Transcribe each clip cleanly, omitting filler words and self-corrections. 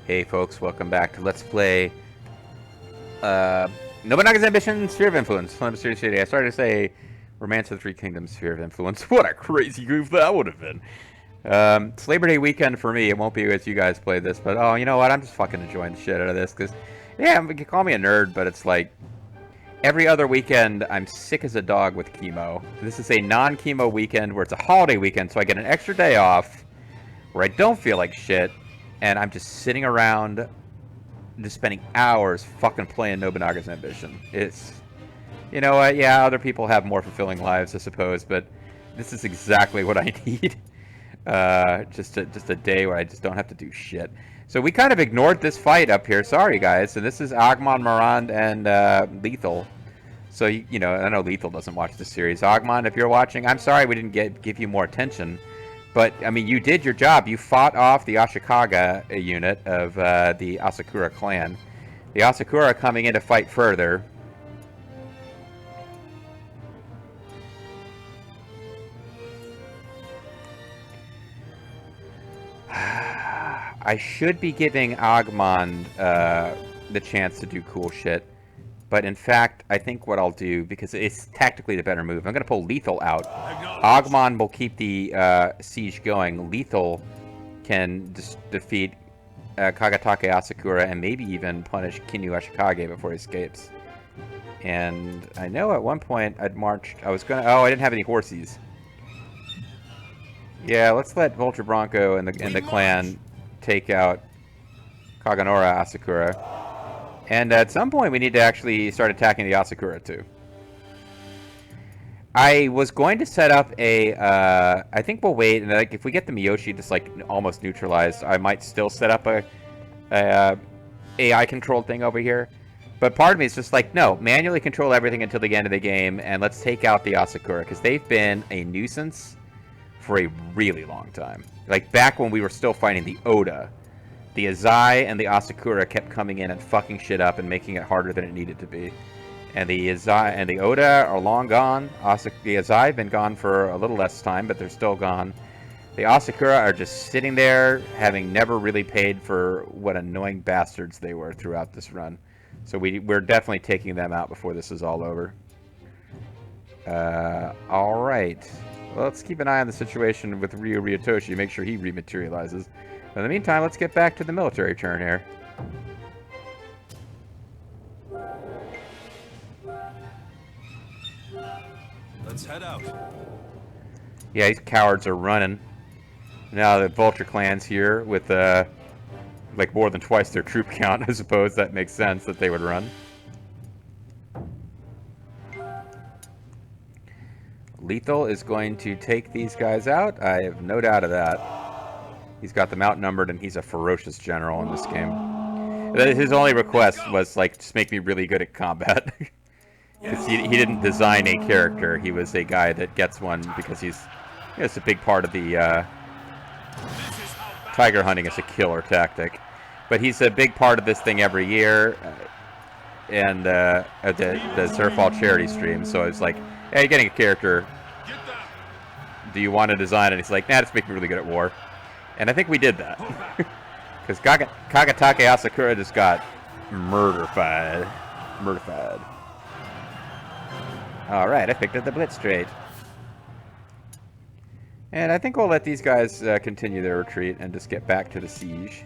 Hey folks, welcome back to Let's Play Nobunaga's Ambition, Sphere of Influence. Flame Series City. I started to say Romance of the Three Kingdoms, Sphere of Influence. What a crazy goof that would have been. It's Labor Day weekend for me. It won't be as you guys play this, but oh, you know what? I'm just fucking enjoying the shit out of this, because, yeah, you can call me a nerd, but it's like, every other weekend, I'm sick as a dog with chemo. This is a non-chemo weekend where it's a holiday weekend, so I get an extra day off, where I don't feel like shit, and I'm just sitting around, just spending hours fucking playing Nobunaga's Ambition. It's, you know what, yeah, other people have more fulfilling lives, I suppose, but this is exactly what I need. Just a day where I just don't have to do shit. So we kind of ignored this fight up here, sorry guys, and this is Agmon, Morand, and Lethal. So, you know, I know Lethal doesn't watch the series. Agmon, if you're watching, I'm sorry we didn't give you more attention. But, I mean, you did your job. You fought off the Ashikaga unit of the Asakura clan. The Asakura coming in to fight further. I should be giving Agmon the chance to do cool shit. But in fact, I think what I'll do, because it's tactically the better move, I'm going to pull Lethal out. Agmon will keep the siege going. Lethal can defeat Kagatake Asakura and maybe even punish Kinyu Ashikage before he escapes. And I know at one point I'd marched... I was going to... Oh, I didn't have any horses. Yeah, let's let Vulture Bronco and the clan take out Kaganora Asakura. And at some point, we need to actually start attacking the Asakura, too. I was going to set up a... I think we'll wait, and like, if we get the Miyoshi just, like, almost neutralized, I might still set up a AI-controlled thing over here. But part of me is just like, no, manually control everything until the end of the game, and let's take out the Asakura, because they've been a nuisance for a really long time. Like, back when we were still fighting the Oda, the Azai and the Asakura kept coming in and fucking shit up and making it harder than it needed to be. And the Azai and the Oda are long gone. The Azai have been gone for a little less time, but they're still gone. The Asakura are just sitting there, having never really paid for what annoying bastards they were throughout this run. So we're definitely taking them out before this is all over. Alright. Well, let's keep an eye on the situation with Ryutoshi, make sure he rematerializes. In the meantime, let's get back to the military turn here. Let's head out. Yeah, these cowards are running. Now the Vulture clan's here with, like, more than twice their troop count, I suppose that makes sense that they would run. Lethal is going to take these guys out. I have no doubt of that. He's got them outnumbered, and he's a ferocious general in this game. His only request was, like, just make me really good at combat. Because he didn't design a character. He was a guy that gets one because he's... You know, it's a big part of the... tiger hunting is a killer tactic. But he's a big part of this thing every year. And the Zerfall charity stream. So it's like, hey, you're getting a character. Do you want to design it? And he's like, nah, just make me really good at war. And I think we did that. Because Kagatake Asakura just got murder-fied. Murder-fied. Alright, I picked up the Blitz trait. And I think we'll let these guys continue their retreat and just get back to the siege.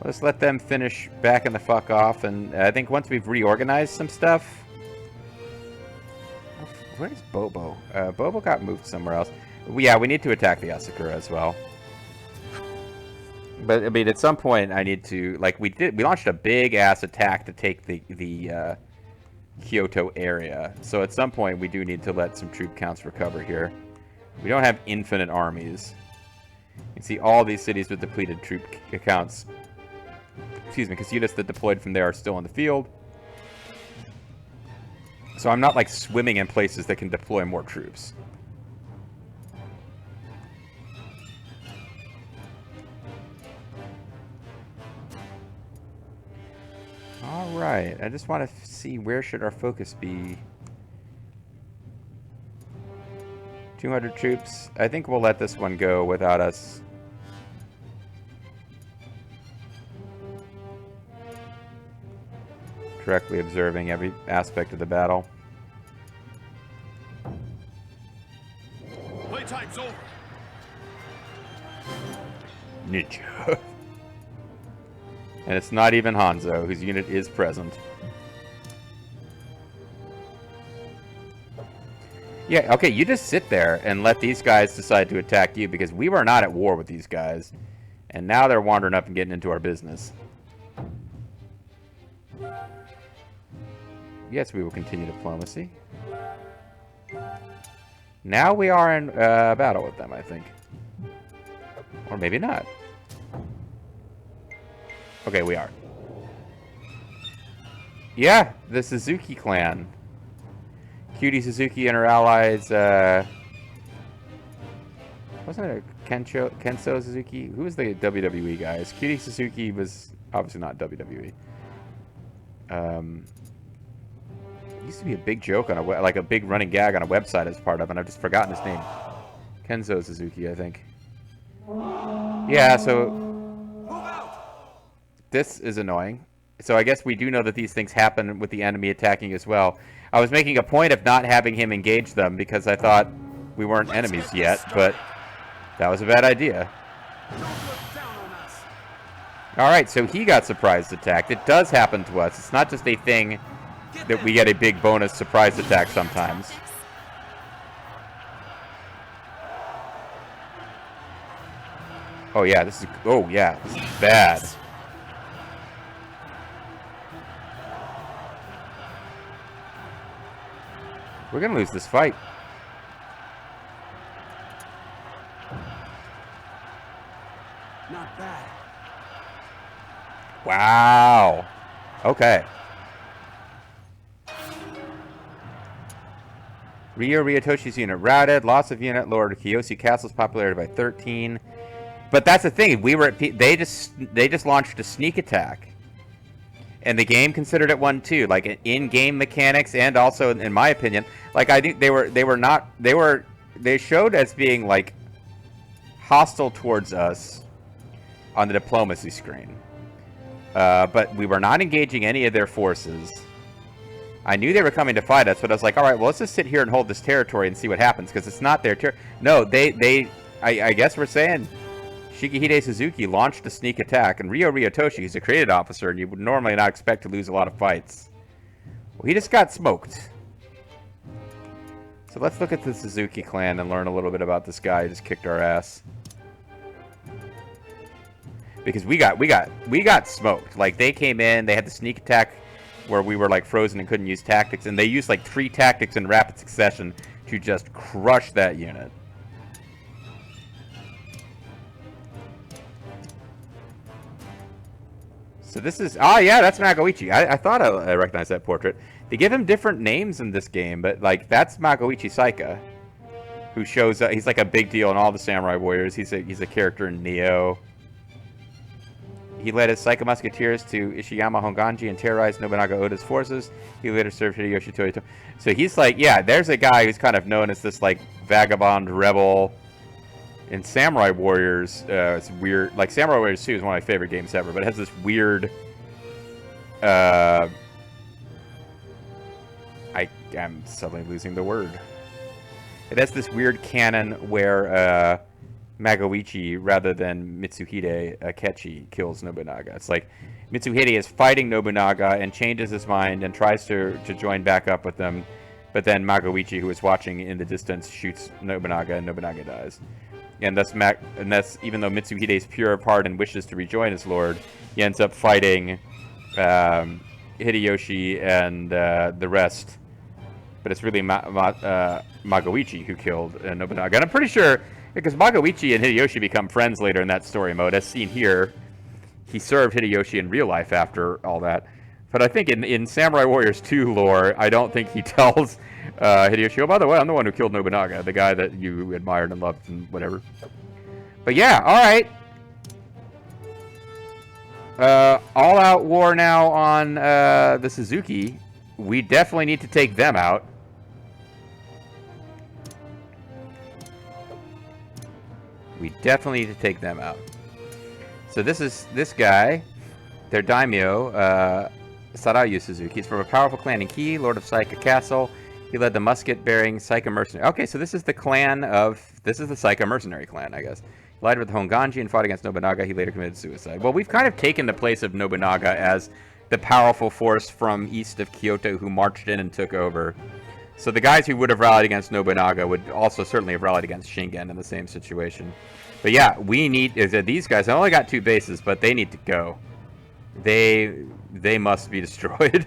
Let's let them finish backing the fuck off, and I think once we've reorganized some stuff... Where's Bobo? Bobo got moved somewhere else. Yeah, we need to attack the Asakura as well. But, I mean, at some point I need to... Like, we launched a big-ass attack to take the Kyoto area. So at some point we do need to let some troop counts recover here. We don't have infinite armies. You can see all these cities with depleted troop counts. Excuse me, because units that deployed from there are still in the field. So I'm not, like, swimming in places that can deploy more troops. Alright, I just want to see where should our focus be. 200 troops. I think we'll let this one go without us. Directly observing every aspect of the battle. Playtime's over. Ninja. And it's not even Hanzo, whose unit is present. Yeah, okay, you just sit there and let these guys decide to attack you, because we were not at war with these guys. And now they're wandering up and getting into our business. Yes, we will continue diplomacy. Now we are in battle with them, I think. Or maybe not. Okay, we are. Yeah, the Suzuki clan. Cutie Suzuki and her allies, wasn't it Kenso Suzuki? Who was the WWE guys? Cutie Suzuki was obviously not WWE. Used to be a big joke on like a big running gag on a website as part of, and I've just forgotten his name. Kenzo Suzuki, I think. Yeah, so this is annoying. So I guess we do know that these things happen with the enemy attacking as well. I was making a point of not having him engage them because I thought we weren't enemies yet, but that was a bad idea. Alright, so he got surprise attacked. It does happen to us. It's not just a thing that we get a big bonus surprise attack sometimes. Oh yeah, this is bad. We're gonna lose this fight. Not bad. Wow. Okay. Ryutoshi's unit routed. Loss of unit lowered Kiyoshi Castle's popularity by 13. But that's the thing. We were at they just launched a sneak attack, and the game considered it one too. Like in-game mechanics, and also, in my opinion, like I think they showed as being like hostile towards us on the diplomacy screen. But we were not engaging any of their forces. I knew they were coming to fight us, but I was like, all right, well, let's just sit here and hold this territory and see what happens, because it's not their territory. No, I guess we're saying Shigehide Suzuki launched a sneak attack, and Ryutoshi, he's a created officer, and you would normally not expect to lose a lot of fights. Well, he just got smoked. So let's look at the Suzuki clan and learn a little bit about this guy who just kicked our ass. Because we got smoked. Like, they came in, they had the sneak attack where we were like frozen and couldn't use tactics, and they used like 3 tactics in rapid succession to just crush that unit. So this is, yeah, that's Magoichi. I thought I recognized that portrait. They give him different names in this game, but like that's Magoichi Saika, who shows up. He's like a big deal in all the Samurai Warriors. He's a character in Neo. He led his Saika Musketeers to Ishiyama Honganji and terrorized Nobunaga Oda's forces. He later served Hideyoshi Toyotomi. So he's like, yeah, there's a guy who's kind of known as this like vagabond rebel in Samurai Warriors. It's weird. Like Samurai Warriors 2 is one of my favorite games ever, but it has this weird. I'm suddenly losing the word. It has this weird canon where Magoichi, rather than Mitsuhide Akechi, kills Nobunaga. It's like Mitsuhide is fighting Nobunaga and changes his mind and tries to join back up with them, but then Magoichi, who is watching in the distance, shoots Nobunaga and Nobunaga dies. And thus, even though Mitsuhide is pure of heart and wishes to rejoin his lord, he ends up fighting Hideyoshi and the rest. But it's really Magoichi who killed Nobunaga. And I'm pretty sure, because Magoichi and Hideyoshi become friends later in that story mode, as seen here, he served Hideyoshi in real life after all that. But I think in Samurai Warriors 2 lore, I don't think he tells Hideyoshi, oh, by the way, I'm the one who killed Nobunaga, the guy that you admired and loved and whatever. But yeah, alright. All-out war now on the Suzuki. We definitely need to take them out. We definitely need to take them out. So this is this guy, their daimyo, Sarayu Suzuki. He's from a powerful clan in Ki, Lord of Saika Castle. He led the musket-bearing Saika mercenary. Okay, so this is the clan of... This is the Saika mercenary clan, I guess. He allied with Honganji and fought against Nobunaga. He later committed suicide. Well, we've kind of taken the place of Nobunaga as the powerful force from east of Kyoto who marched in and took over. So the guys who would have rallied against Nobunaga would also certainly have rallied against Shingen in the same situation. But yeah, we need... These guys, I only got 2 bases, but they need to go. They must be destroyed.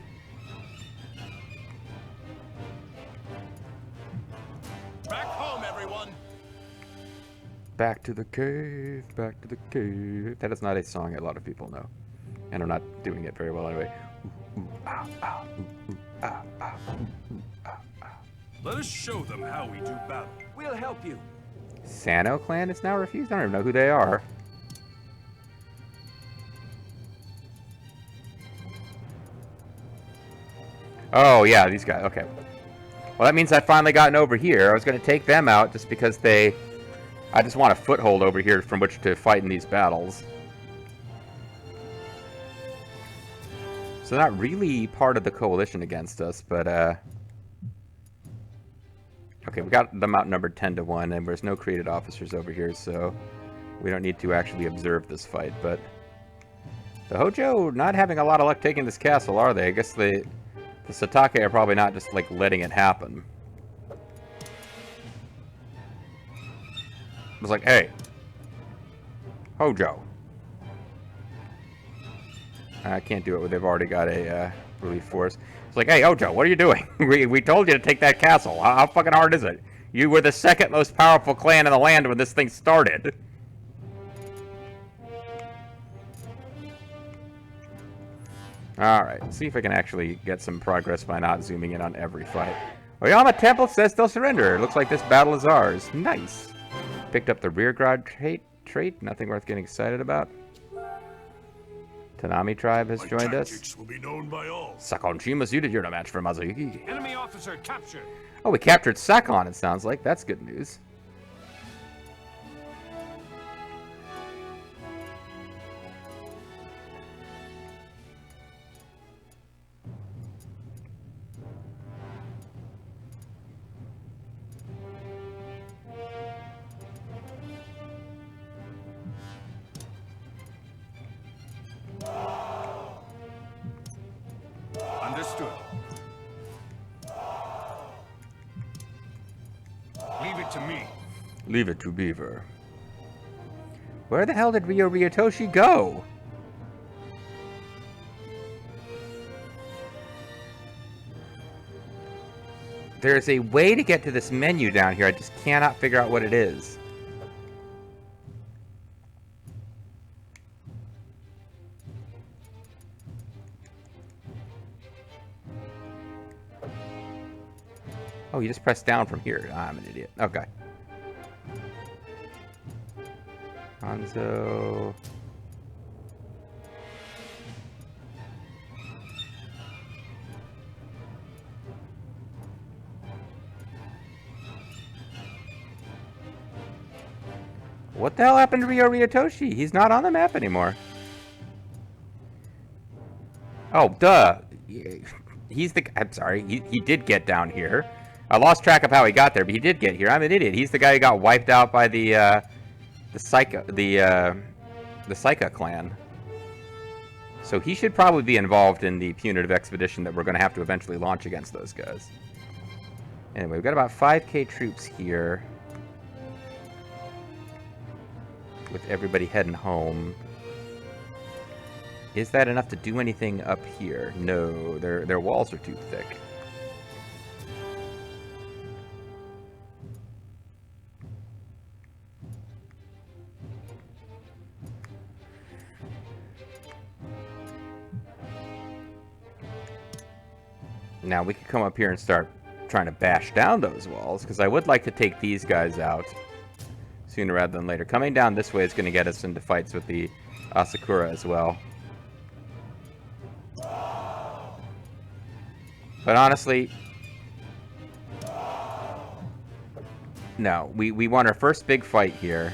Back home, everyone. Back to the cave, back to the cave. That is not a song a lot of people know. And I'm not doing it very well anyway. Ooh, ooh, ah, ah, ooh, ooh, ah, ah, ooh, ooh, ah, ah. Let us show them how we do battle. We'll help you. Sano clan is now refused? I don't even know who they are. Oh, yeah, these guys. Okay. Well, that means I've finally gotten over here. I was going to take them out just because they... I just want a foothold over here from which to fight in these battles. So they're not really part of the coalition against us, but... Okay, we got them outnumbered 10-1, and there's no created officers over here, so we don't need to actually observe this fight, but... The Hojo not having a lot of luck taking this castle, are they? I guess the Satake are probably not just, like, letting it happen. It was like, hey, Hojo. I can't do it. They've already got a relief force. It's like, hey, Hojo, what are you doing? we told you to take that castle. How fucking hard is it? You were the second most powerful clan in the land when this thing started. Alright, see if I can actually get some progress by not zooming in on every fight. Oyama Temple says they'll surrender. Looks like this battle is ours. Nice. Picked up the rear guard trait. Nothing worth getting excited about. Tanami tribe has joined us. Will be known by all. Sakon-shima's unit, you're no match for Mazoyuki. Enemy officer captured. Oh, we captured Sakon, it sounds like. That's good news. Understood. Leave it to me. Leave it to Beaver. Where the hell did Ryutoshi go? There's a way to get to this menu down here. I just cannot figure out what it is. Oh, you just press down from here. I'm an idiot. Okay. Hanzo. What the hell happened to Ryutoshi? He's not on the map anymore. Oh, duh. He's the... I'm sorry. He did get down here. I lost track of how he got there, but he did get here. I'm an idiot. He's the guy who got wiped out by the Saika clan. So he should probably be involved in the punitive expedition that we're going to have to eventually launch against those guys. Anyway, we've got about 5k troops here. With everybody heading home. Is that enough to do anything up here? No, their walls are too thick. Now we could come up here and start trying to bash down those walls, because I would like to take these guys out sooner rather than later. Coming down this way is going to get us into fights with the Asakura as well. But honestly, no. We won our first big fight here.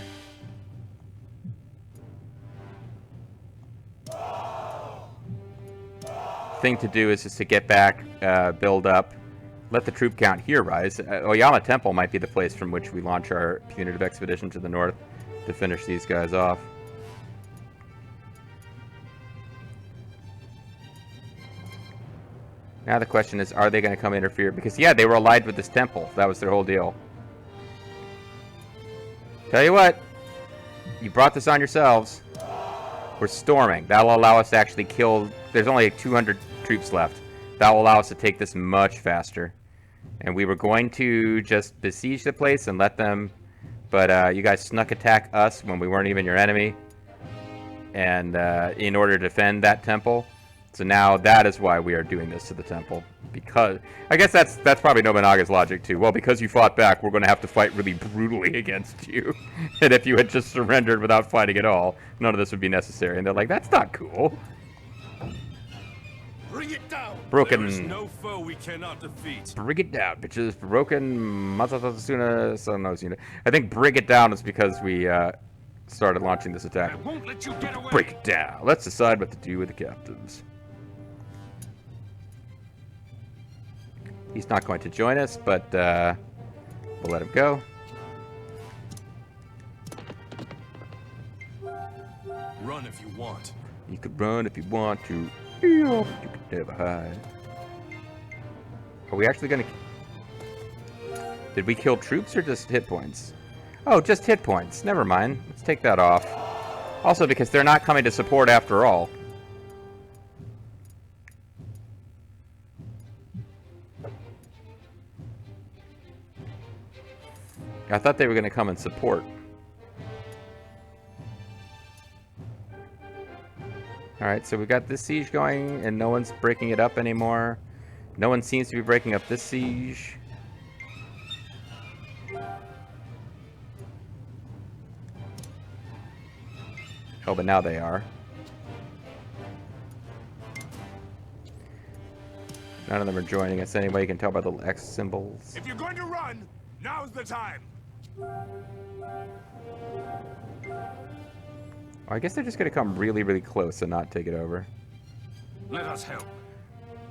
Thing to do is just to get back, build up, let the troop count here rise. Oyama Temple might be the place from which we launch our punitive expedition to the north to finish these guys off. Now the question is, are they going to come interfere? Because, yeah, they were allied with this temple. That was their whole deal. Tell you what, you brought this on yourselves. We're storming. That'll allow us to actually kill... There's only 200 troops left. That will allow us to take this much faster. And we were going to just besiege the place and let them... But you guys snuck attack us when we weren't even your enemy. And in order to defend that temple... So now that is why we are doing this to the temple. Because I guess that's probably Nobunaga's logic too. Well, because you fought back, we're going to have to fight really brutally against you. And if you had just surrendered without fighting at all, none of this would be necessary. And they're like, that's not cool. Bring it down. Broken. There is no foe we cannot defeat. Bring it down, bitches. Broken. Masatasuna. So no, I think bring it down is because we started launching this attack. I won't let you get away. Break it down. Let's decide what to do with the captives. He's not going to join us, but we'll let him go. Run if you want. You could run if you want to. You could never hide. Are we actually going to... Did we kill troops or just hit points? Oh, just hit points. Never mind. Let's take that off. Also, because they're not coming to support after all. I thought they were going to come and support. Alright, so we got this siege going, and no one's breaking it up anymore. No one seems to be breaking up this siege. Oh, but now they are. None of them are joining us anyway. You can tell by the X symbols. If you're going to run, now's the time. I guess they're just going to come really, really close and not take it over. Let us help.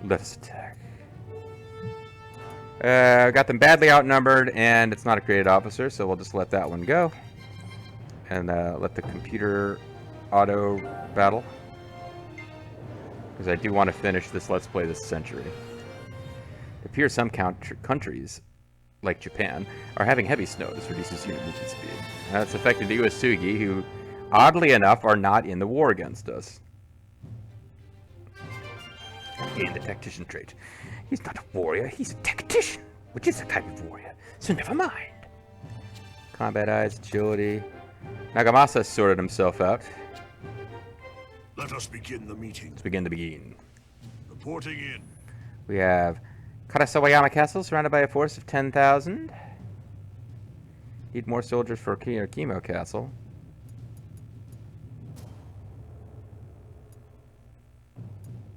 Let us attack. Got them badly outnumbered, and it's not a created officer, so we'll just let that one go. And let the computer auto battle. Because I do want to finish this Let's Play this century. It appears some countries, like Japan, are having heavy snow. This reduces unit movement speed. That's affected the Uesugi, who, oddly enough, are not in the war against us. Gain the tactician trait. He's not a warrior, he's a tactician, which is a type of warrior, so never mind. Combat eyes, agility. Nagamasa sorted himself out. Let us begin the meeting. Let's begin to begin. Reporting in. We have Karasawayama Castle, surrounded by a force of 10,000. Need more soldiers for Kimo Castle.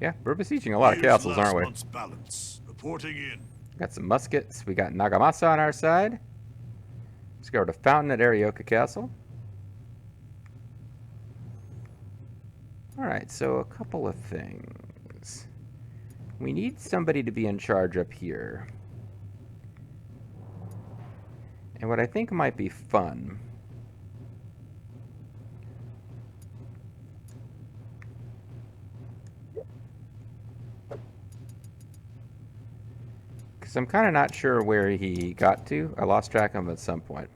Yeah, we're besieging a lot of castles, aren't we? Balance. Reporting in. Got some muskets. We got Nagamasa on our side. Let's go to Fountain at Arioka Castle. Alright, so a couple of things. We need somebody to be in charge up here. And what I think might be fun... Because I'm kind of not sure where he got to. I lost track of him at some point.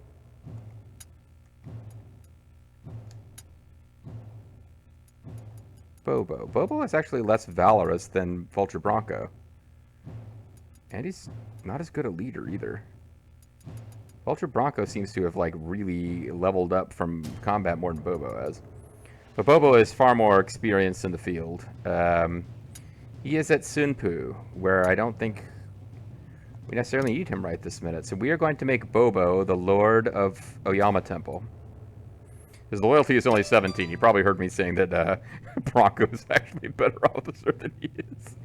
Bobo. Bobo is actually less valorous than Vulture Bronco. And he's not as good a leader either. Vulture Bronco seems to have like really leveled up from combat more than Bobo has. But Bobo is far more experienced in the field. He is at Sunpu, where I don't think we necessarily need him right this minute. So we are going to make Bobo the Lord of Oyama Temple. His loyalty is only 17. You probably heard me saying that Bronco is actually a better officer than he is.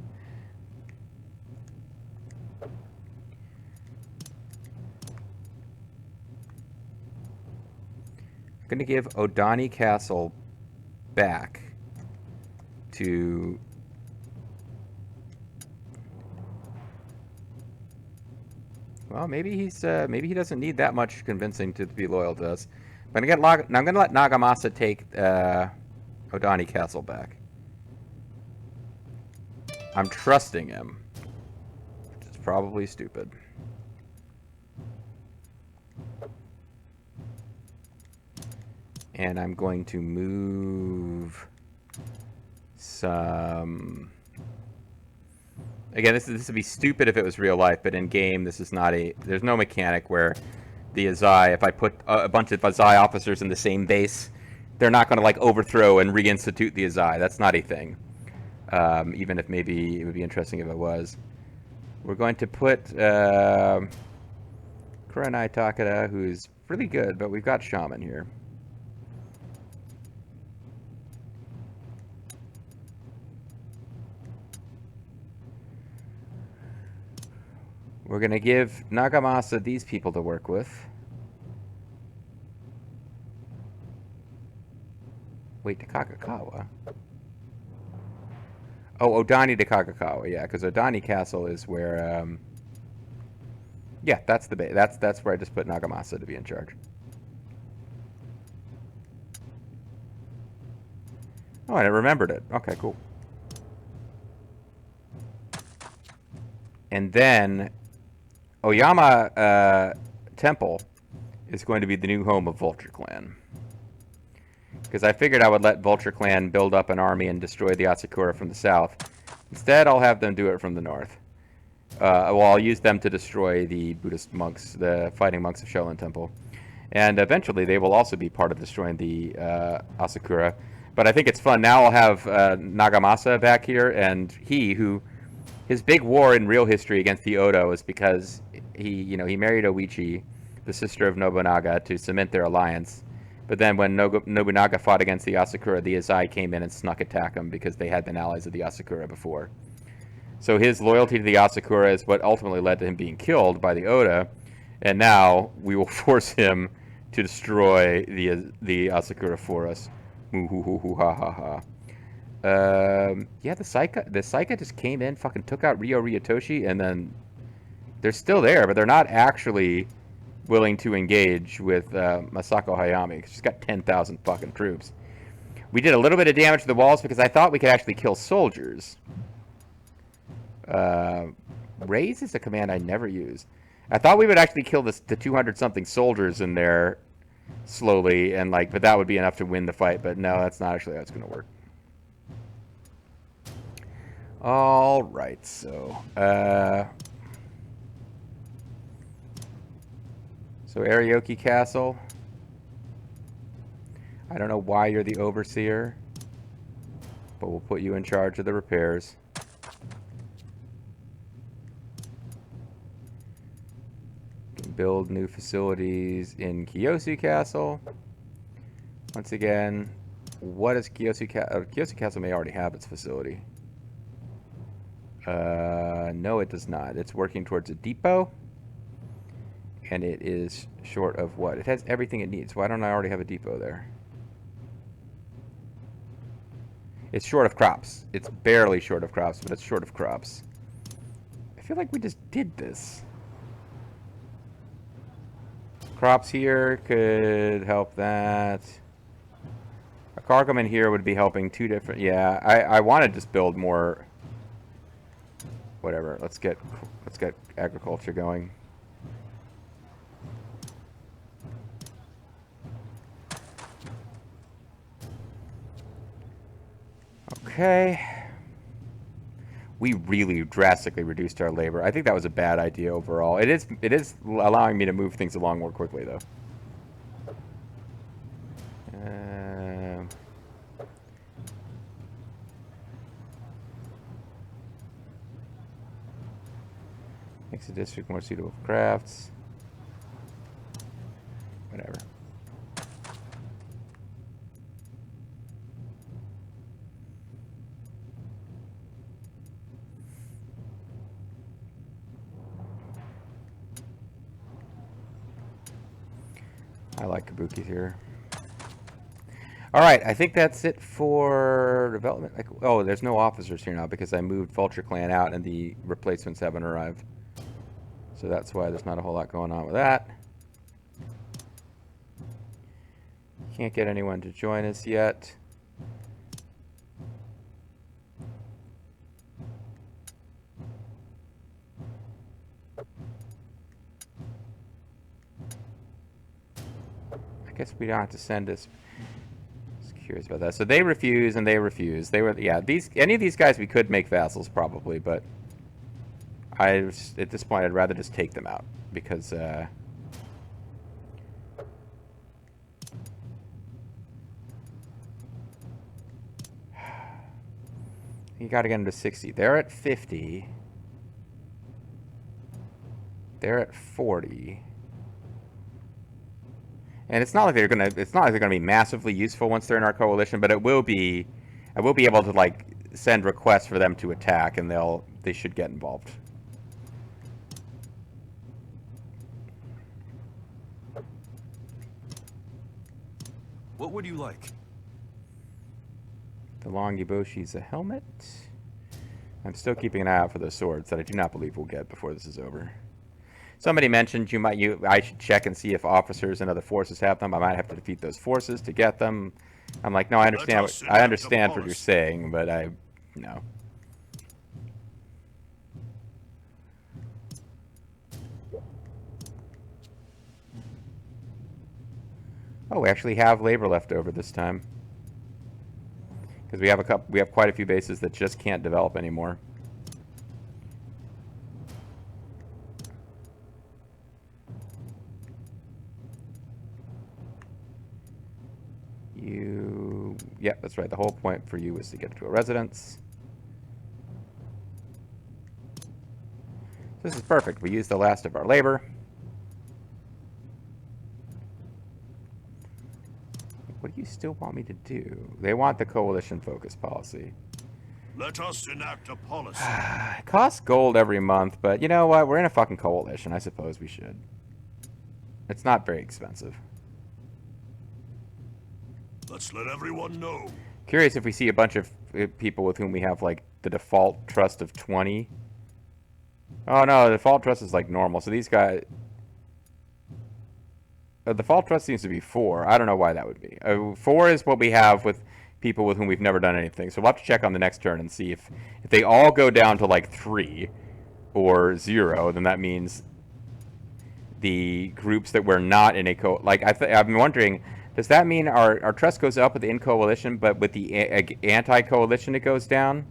I'm going to give Odani Castle back to... Well, maybe maybe he doesn't need that much convincing to be loyal to us. I'm going to let Nagamasa take Odani Castle back. I'm trusting him, which is probably stupid. And I'm going to move some... Again, this would be stupid if it was real life, but in game, this is not a... There's no mechanic where the Azai, if I put a bunch of Azai officers in the same base, they're not going to, like, overthrow and reinstitute the Azai. That's not a thing. Even if maybe it would be interesting if it was. We're going to put Kurenai Takeda, who's really good, but we've got Shaman here. We're going to give Nagamasa these people to work with. Wait, to Kagakawa? Oh, Odani to Kagakawa, yeah, because Odani Castle is where, yeah, that's the base. That's where I just put Nagamasa to be in charge. Oh, and I remembered it. Okay, cool. And then Oyama Temple is going to be the new home of Vulture Clan. Because I figured I would let Vulture Clan build up an army and destroy the Asakura from the south. Instead, I'll have them do it from the north. Well, I'll use them to destroy the Buddhist monks, the fighting monks of Shaolin Temple. And eventually, they will also be part of destroying the Asakura. But I think it's fun. Now I'll have Nagamasa back here, and his big war in real history against the Oda was because he married Oichi, the sister of Nobunaga, to cement their alliance. But then when Nobunaga fought against the Asakura, the Azai came in and snuck attack him because they had been allies of the Asakura before. So his loyalty to the Asakura is what ultimately led to him being killed by the Oda, and now we will force him to destroy the Asakura for us. Moo-hoo-hoo-hoo, ha-ha-ha. Yeah, the Saika just came in, fucking took out Ryutoshi, and then they're still there, but they're not actually willing to engage with Masako Hayami, because she's got 10,000 fucking troops. We did a little bit of damage to the walls because I thought we could actually kill soldiers. Raise is a command I never use. I thought we would actually kill the 200-something soldiers in there slowly, and but that would be enough to win the fight, but no, that's not actually how it's going to work. All right, so Arioki Castle. I don't know why you're the overseer, but we'll put you in charge of the repairs. Can build new facilities in Kiyosu Castle. Once again, what is Kiyosu Castle? Kiyosu Castle may already have its facility. No, it does not. It's working towards a depot. And it is short of what? It has everything it needs. Why don't I already have a depot there? It's short of crops. It's barely short of crops, but it's short of crops. I feel like we just did this. Crops here could help that. A cargoman here would be helping two different... Yeah, I want to just build more... Whatever. Let's get agriculture going. Okay. We really drastically reduced our labor. I think that was a bad idea overall. It is allowing me to move things along more quickly, though. Makes the district more suitable for crafts. Whatever. I like Kabuki here. All right, I think that's it for development. Oh, there's no officers here now because I moved Vulture Clan out and the replacements haven't arrived. So that's why there's not a whole lot going on with that. Can't get anyone to join us yet. I guess we don't have to send us. Curious about that. So they refuse and they refuse. They were, yeah, any of these guys we could make vassals probably, but at this point I'd rather just take them out because you got to get them to 60. They're at 50. They're at 40. And it's not like they're gonna be massively useful once they're in our coalition, but it will be. I will be able to like send requests for them to attack, and they should get involved. What would you like? The long Yiboshi's a helmet. I'm still keeping an eye out for those swords that I do not believe we'll get before this is over. Somebody mentioned I should check and see if officers and other forces have them. I might have to defeat those forces to get them. I'm like, no, I understand what you're saying, but no. Oh, we actually have labor left over this time. Because we have quite a few bases that just can't develop anymore. Yeah, that's right. The whole point for you was to get to a residence. This is perfect. We used the last of our labor. What do you still want me to do? They want the coalition focus policy. Let us enact a policy. It costs gold every month, but you know what? We're in a fucking coalition. I suppose we should. It's not very expensive. Let's let everyone know. Curious if we see a bunch of people with whom we have like the default trust of 20. Oh no, the default trust is like normal. So these guys, the default trust seems to be 4. I don't know why that would be. 4 is what we have with people with whom we've never done anything. So we'll have to check on the next turn and see if they all go down to like 3 or 0, then that means the groups that we're not in a I've been wondering, does that mean our trust goes up with the in-coalition, but with the anti-coalition it goes down?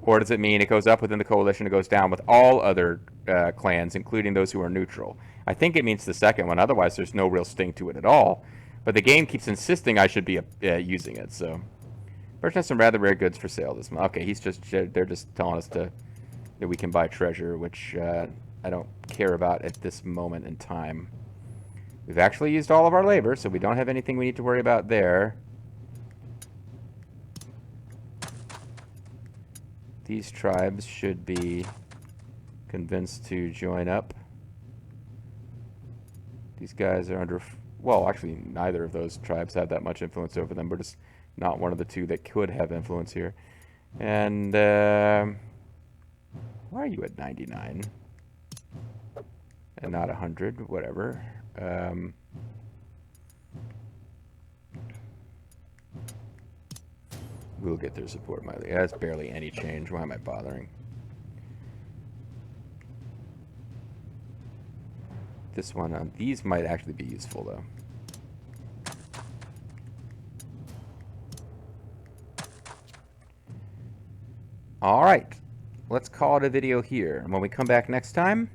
Or does it mean it goes up within the coalition, it goes down with all other clans, including those who are neutral? I think it means the second one, otherwise there's no real sting to it at all. But the game keeps insisting I should be using it, so. Person has some rather rare goods for sale this month. Okay, they're just telling us that we can buy treasure, which I don't care about at this moment in time. We've actually used all of our labor, so we don't have anything we need to worry about there. These tribes should be convinced to join up. These guys are under... Well, actually, neither of those tribes have that much influence over them. We're just not one of the two that could have influence here. And, why are you at 99? And not 100, whatever. We'll get their support, Miley. That's barely any change. Why am I bothering? This one, these might actually be useful, though. All right. Let's call it a video here. And when we come back next time,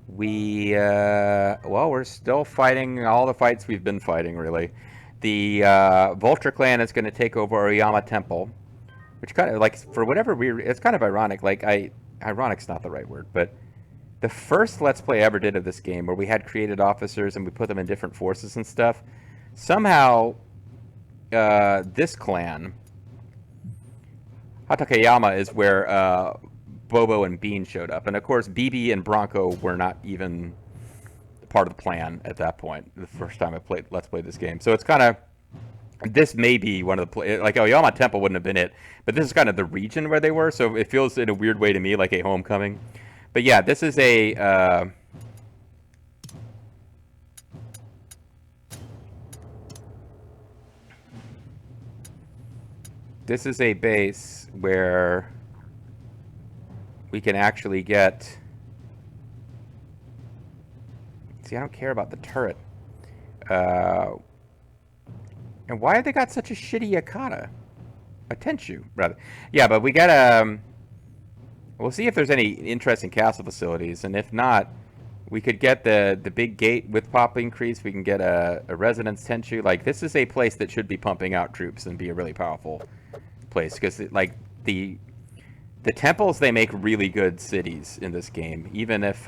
well, we're still fighting all the fights we've been fighting, really. The Vulture clan is going to take over Oyama Temple, which kind of, like, for whatever reason, it's kind of ironic. Like, ironic's not the right word, but the first Let's Play I ever did of this game, where we had created officers and we put them in different forces and stuff, somehow this clan, Hatakeyama, is where Bobo and Bean showed up. And of course, BB and Bronco were not even part of the plan at that point, the first time I Let's Play this game. So it's kind of This may be one of the like Oyama Temple wouldn't have been it, but this is kind of the region where they were, so it feels in a weird way to me like a homecoming. But yeah, this is a this is a base where we can actually get. See, I don't care about the turret. And why have they got such a shitty Yakata? A Tenshu, rather. Yeah, but we got we'll see if there's any interesting castle facilities, and if not, we could get the big gate with pop increase. We can get a residence Tenshu. Like, this is a place that should be pumping out troops and be a really powerful place, because like the temples, they make really good cities in this game, even if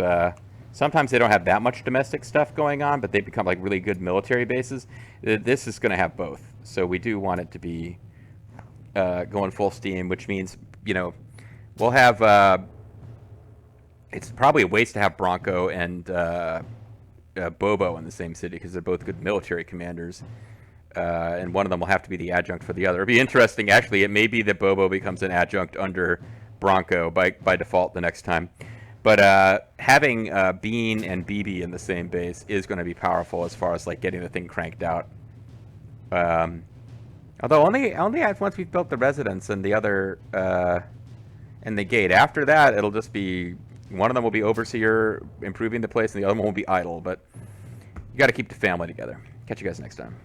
sometimes they don't have that much domestic stuff going on, but they become like really good military bases. This is going to have both, so we do want it to be going full steam, which means, you know, we'll have it's probably a waste to have Bronco and Bobo in the same city, because they're both good military commanders, and one of them will have to be the adjunct for the other. It'll be interesting, actually. It may be that Bobo becomes an adjunct under Bronco by default the next time. But having Bean and BB in the same base is going to be powerful as far as like getting the thing cranked out. Although only once we've built the residence and the other and the gate. After that, it'll just be one of them will be overseer improving the place, and the other one will be idle. But you got to keep the family together. Catch you guys next time.